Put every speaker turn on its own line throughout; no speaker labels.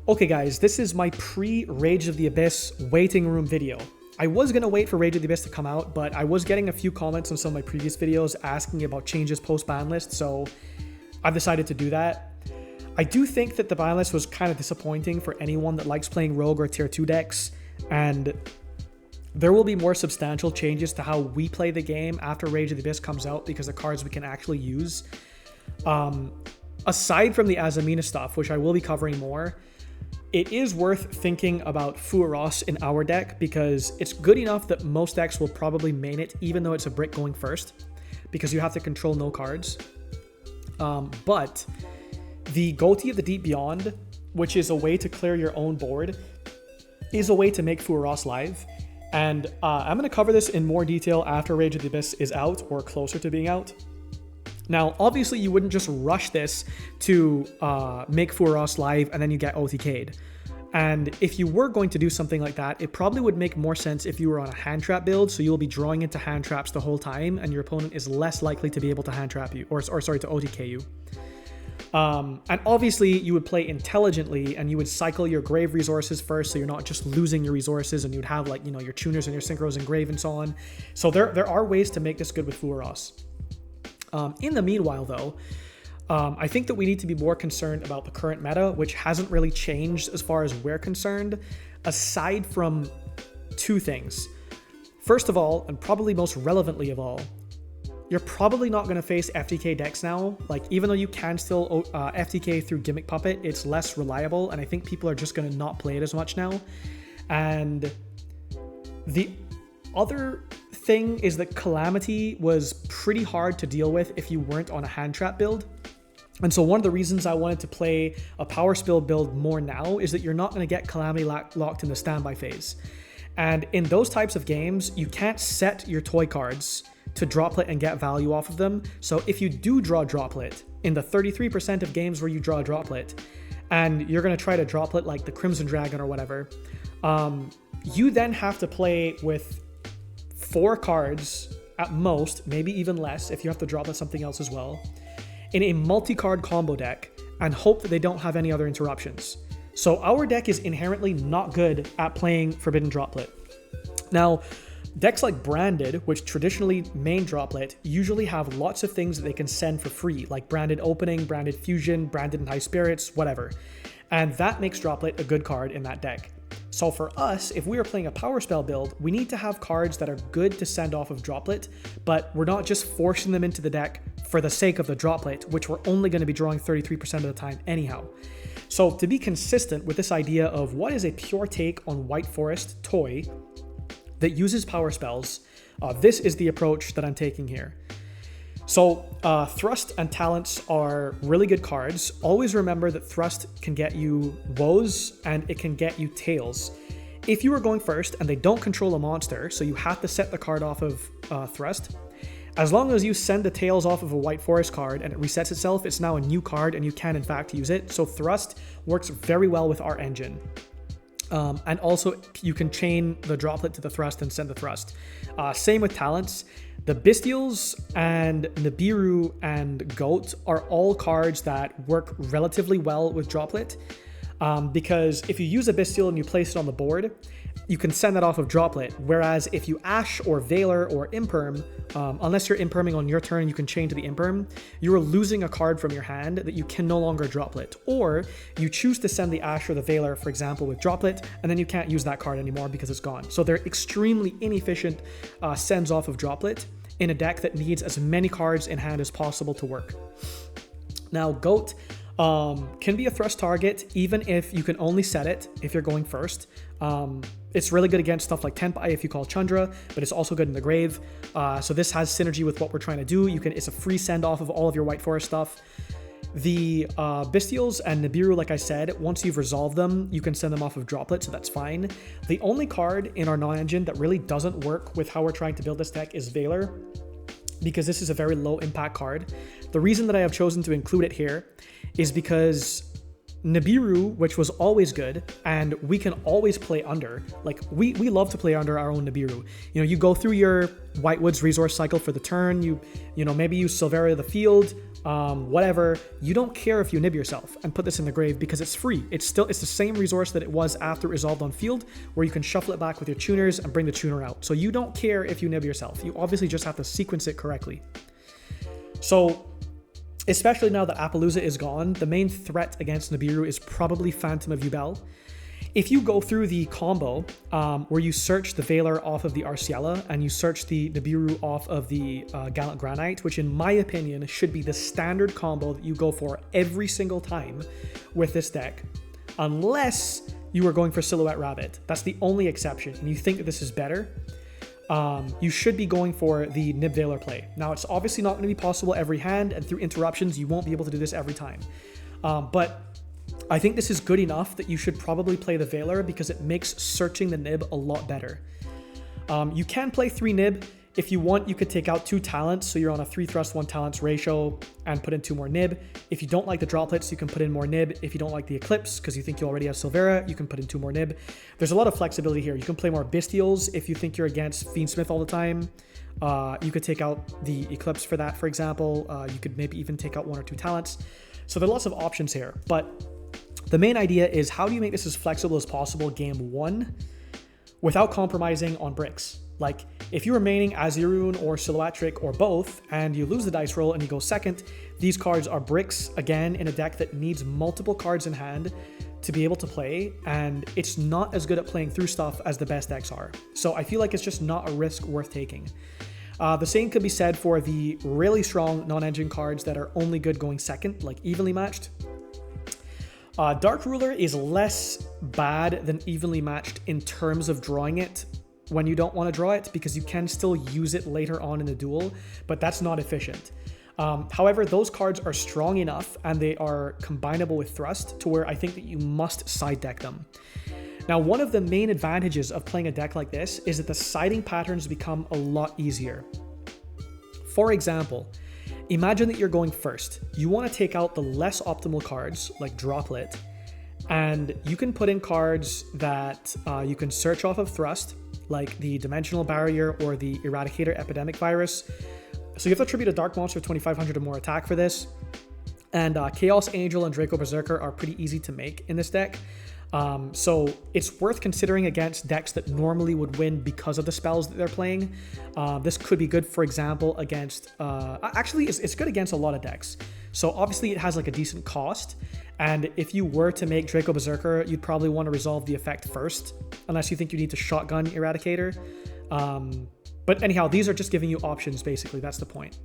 Okay guys, this is my pre-Rage of the Abyss waiting room video. I was going to wait for Rage of the Abyss to come out, but I was getting a few comments on some of my previous videos asking about changes post-Banlist, so I've decided to do that. I do think that the Banlist was kind of disappointing for anyone that likes playing Rogue or Tier 2 decks, and there will be more substantial changes to how we play the game after Rage of the Abyss comes out because the cards we can actually use. Aside from the Azamina stuff, which I will be covering more, it is worth thinking about Fuaros in our deck because it's good enough that most decks will probably main it even though it's a brick going first because you have to control no cards. But the Goti of the Deep Beyond, which is a way to clear your own board, is a way to make Fuaros live. And I'm going to cover this in more detail after Rage of the Abyss is out or closer to being out. Now, obviously, you wouldn't just rush this to make Fuaros live and then you get OTK'd. And if you were going to do something like that, it probably would make more sense if you were on a hand trap build, so you'll be drawing into hand traps the whole time and your opponent is less likely to be able to hand trap you, or sorry, to OTK you. And obviously, you would play intelligently and you would cycle your grave resources first, so you're not just losing your resources, and you'd have like, your tuners and your synchros and grave and so on. So there are ways to make this good with Fuaros. In the meanwhile, though, I think that we need to be more concerned about the current meta, which hasn't really changed as far as we're concerned, aside from two things. First of all, and probably most relevantly of all, you're probably not going to face FTK decks now. Like, even though you can still FTK through Gimmick Puppet, it's less reliable, and I think people are just going to not play it as much now. And the other thing is that Calamity was pretty hard to deal with if you weren't on a hand trap build. And so one of the reasons I wanted to play a Powerspell build more now is that you're not going to get Calamity locked in the standby phase. And in those types of games, you can't set your toy cards to droplet and get value off of them. So if you do draw droplet, in the 33% of games where you draw droplet, and you're going to try to droplet like the Crimson Dragon or whatever, you then have to play with 4 cards at most, maybe even less if you have to droplet something else as well, in a multi-card combo deck and hope that they don't have any other interruptions. So our deck is inherently not good at playing Forbidden Droplet. Now, decks like Branded, which traditionally main Droplet, usually have lots of things that they can send for free, like Branded Opening, Branded Fusion, Branded in High Spirits, whatever. And that makes Droplet a good card in that deck. So for us, if we are playing a Powerspell build, we need to have cards that are good to send off of Droplet, but we're not just forcing them into the deck for the sake of the Droplet, which we're only going to be drawing 33% of the time anyhow. So to be consistent with this idea of what is a pure take on White Forest toy that uses power spells, this is the approach that I'm taking here. So Thrust and Talents are really good cards. Always remember that Thrust can get you Woes and it can get you Tails. If you are going first and they don't control a monster, so you have to set the card off of Thrust, as long as you send the Tails off of a White Forest card and it resets itself, it's now a new card and you can in fact use it. So Thrust works very well with our engine. And also you can chain the Droplet to the Thrust and send the Thrust. Same with Talents. The Bestials and Nibiru and Goat are all cards that work relatively well with Droplet. Because if you use a Bestial and you place it on the board, you can send that off of Droplet. Whereas if you Ash or Veiler or Imperm, unless you're Imperming on your turn, you can chain to the Imperm, you are losing a card from your hand that you can no longer Droplet. Or you choose to send the Ash or the Veiler, for example, with Droplet, and then you can't use that card anymore because it's gone. So they're extremely inefficient sends off of Droplet in a deck that needs as many cards in hand as possible to work. Now, Goat can be a Thrust target even if you can only set it if you're going first. It's really good against stuff like Tenpai if you call Chandra, but it's also good in the grave. So this has synergy with what we're trying to do. It's a free send off of all of your White Forest stuff. The Bestials and Nibiru, like I said, once you've resolved them, you can send them off of Droplet, so that's fine. The only card in our non-engine that really doesn't work with how we're trying to build this deck is Veiler, because this is a very low impact card. The reason that I have chosen to include it here is because Nibiru, which was always good, and we can always play under. Like, we love to play under our own Nibiru. You know, you go through your Whitewood's resource cycle for the turn, you know, maybe use Silveria the field, whatever. You don't care if you nib yourself and put this in the grave because it's free. It's the same resource that it was after it resolved on field, where you can shuffle it back with your tuners and bring the tuner out. So you don't care if you nib yourself. You obviously just have to sequence it correctly. So, especially now that Appaloosa is gone, the main threat against Nibiru is probably Phantom of Yubel. If you go through the combo where you search the Valor off of the Arciela and you search the Nibiru off of the Gallant Granite, which in my opinion should be the standard combo that you go for every single time with this deck, unless you are going for Silhouette Rabbit. That's the only exception, and you think that this is better, you should be going for the Nib Valor play. Now, it's obviously not going to be possible every hand, and through interruptions, you won't be able to do this every time. But I think this is good enough that you should probably play the Valor because it makes searching the Nib a lot better. You can play 3 Nib. If you want, you could take out 2 talents, so you're on a 3 thrust, 1 talents ratio, and put in 2 more Nib. If you don't like the droplets, you can put in more Nib. If you don't like the Eclipse, because you think you already have Silvera, you can put in 2 more Nib. There's a lot of flexibility here. You can play more Bestials if you think you're against Fiendsmith all the time. You could take out the Eclipse for that, for example. You could maybe even take out 1 or 2 talents. So there are lots of options here, but the main idea is how do you make this as flexible as possible game 1 without compromising on bricks? Like, if you're remaining Azirune or Silhouette Trick or both, and you lose the dice roll and you go second, these cards are bricks, again, in a deck that needs multiple cards in hand to be able to play, and it's not as good at playing through stuff as the best decks are. So I feel like it's just not a risk worth taking. The same could be said for the really strong non-engine cards that are only good going second, like Evenly Matched. Dark Ruler is less bad than Evenly Matched in terms of drawing it when you don't want to draw it, because you can still use it later on in the duel, but that's not efficient. However, those cards are strong enough and they are combinable with Thrust to where I think that you must side deck them. Now, one of the main advantages of playing a deck like this is that the siding patterns become a lot easier. For example, imagine that you're going first. You want to take out the less optimal cards, like Droplet, and you can put in cards that you can search off of Thrust, like the Dimensional Barrier or the Eradicator Epidemic Virus. So you have to attribute a Dark Monster 2500 or more attack for this. And Chaos Angel and Draco Berserker are pretty easy to make in this deck. So it's worth considering against decks that normally would win because of the spells that they're playing. This could be good, for example, against... actually, it's good against a lot of decks. So obviously it has like a decent cost. And if you were to make Draco Berserker, you'd probably want to resolve the effect first, unless you think you need to shotgun Eradicator. But anyhow, these are just giving you options, basically. That's the point.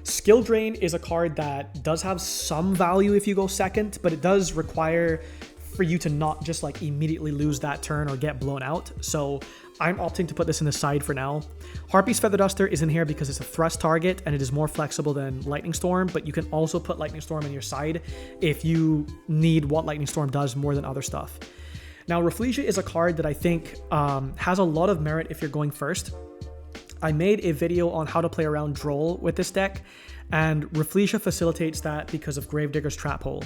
Skill Drain is a card that does have some value if you go second, but it does require for you to not just like immediately lose that turn or get blown out. So I'm opting to put this in the side for now. Harpy's Feather Duster is in here because it's a thrust target and it is more flexible than Lightning Storm, but you can also put Lightning Storm in your side if you need what Lightning Storm does more than other stuff. Now, Rafflesia is a card that I think has a lot of merit if you're going first. I made a video on how to play around Droll with this deck, and Rafflesia facilitates that because of Gravedigger's Trap Hole.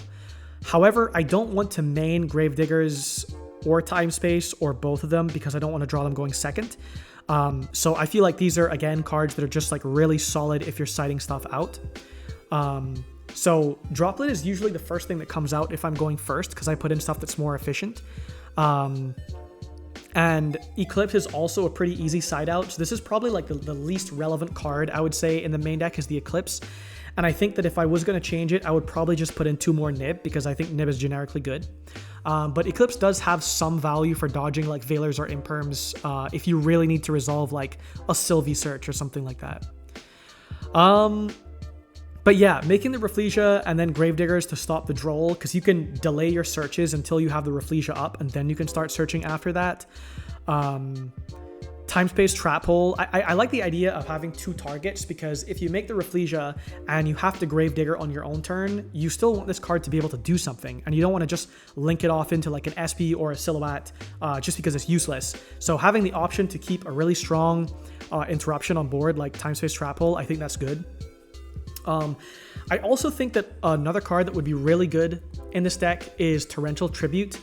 However, I don't want to main Gravediggers or Time Space or both of them because I don't want to draw them going second. So I feel like these are, again, cards that are just like really solid if you're siding stuff out. So Droplet is usually the first thing that comes out if I'm going first because I put in stuff that's more efficient. And Eclipse is also a pretty easy side out. So this is probably like the least relevant card, I would say, in the main deck is the Eclipse. And I think that if I was going to change it, I would probably just put in 2 more Nib because I think Nib is generically good. But Eclipse does have some value for dodging like Veilers or Imperms if you really need to resolve like a Sylvie search or something like that. But yeah, making the Rafflesia and then Gravediggers to stop the Droll, because you can delay your searches until you have the Rafflesia up, and then you can start searching after that. Time Space Trap Hole. I like the idea of having 2 targets, because if you make the Rafflesia and you have to Gravedigger on your own turn, you still want this card to be able to do something, and you don't want to just link it off into like an SP or a Silhouette just because it's useless. So having the option to keep a really strong interruption on board like Time Space Trap Hole, I think that's good. I also think that another card that would be really good in this deck is Torrential Tribute.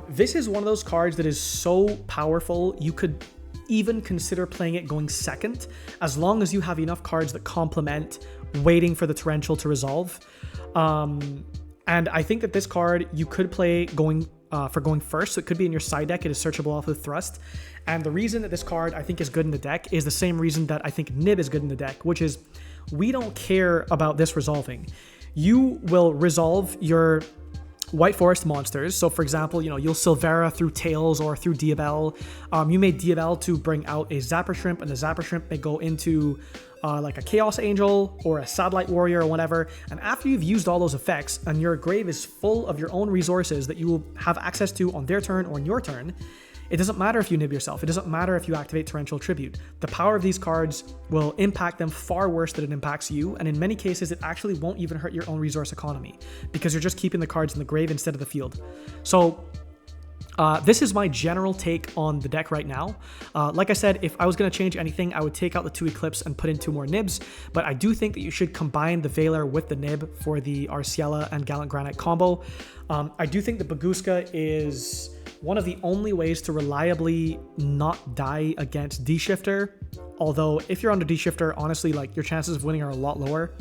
This is one of those cards that is so powerful, you could even consider playing it going second, as long as you have enough cards that complement waiting for the Torrential to resolve. And I think that this card you could play going first, so it could be in your side deck. It is searchable off with Thrust. And the reason that this card I think is good in the deck is the same reason that I think Nib is good in the deck, which is we don't care about this resolving. You will resolve your White Forest monsters. So for example, you'll Silvera through Tails or through Diabell. You may Diabell to bring out a Zapper Shrimp, and the Zapper Shrimp may go into like a Chaos Angel or a Satellite Warrior or whatever. And after you've used all those effects and your grave is full of your own resources that you will have access to on their turn or on your turn, it doesn't matter if you nib yourself. It doesn't matter if you activate Torrential Tribute. The power of these cards will impact them far worse than it impacts you, and in many cases, it actually won't even hurt your own resource economy because you're just keeping the cards in the grave instead of the field. So this is my general take on the deck right now. Like I said, if I was going to change anything, I would take out the 2 Eclipse and put in 2 more nibs, but I do think that you should combine the Veiler with the nib for the Arciela and Gallant Granite combo. I do think the Bagooska is one of the only ways to reliably not die against D-Shifter, although if you're under D-Shifter, honestly, like your chances of winning are a lot lower.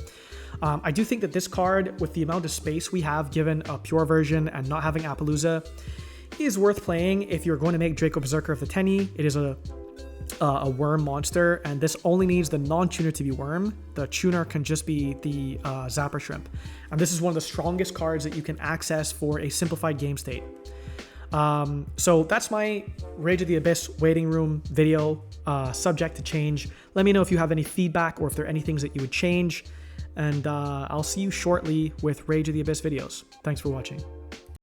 I do think that this card, with the amount of space we have given a pure version and not having Appaloosa, is worth playing if you're going to make Draco Berserker of the Tenny. It is a worm monster, and this only needs the non-tuner to be worm. The tuner can just be the Zapper Shrimp. And this is one of the strongest cards that you can access for a simplified game state. So that's my Rage of the Abyss waiting room video, subject to change. Let me know if you have any feedback or if there are any things that you would change. And I'll see you shortly with Rage of the Abyss videos. Thanks for watching.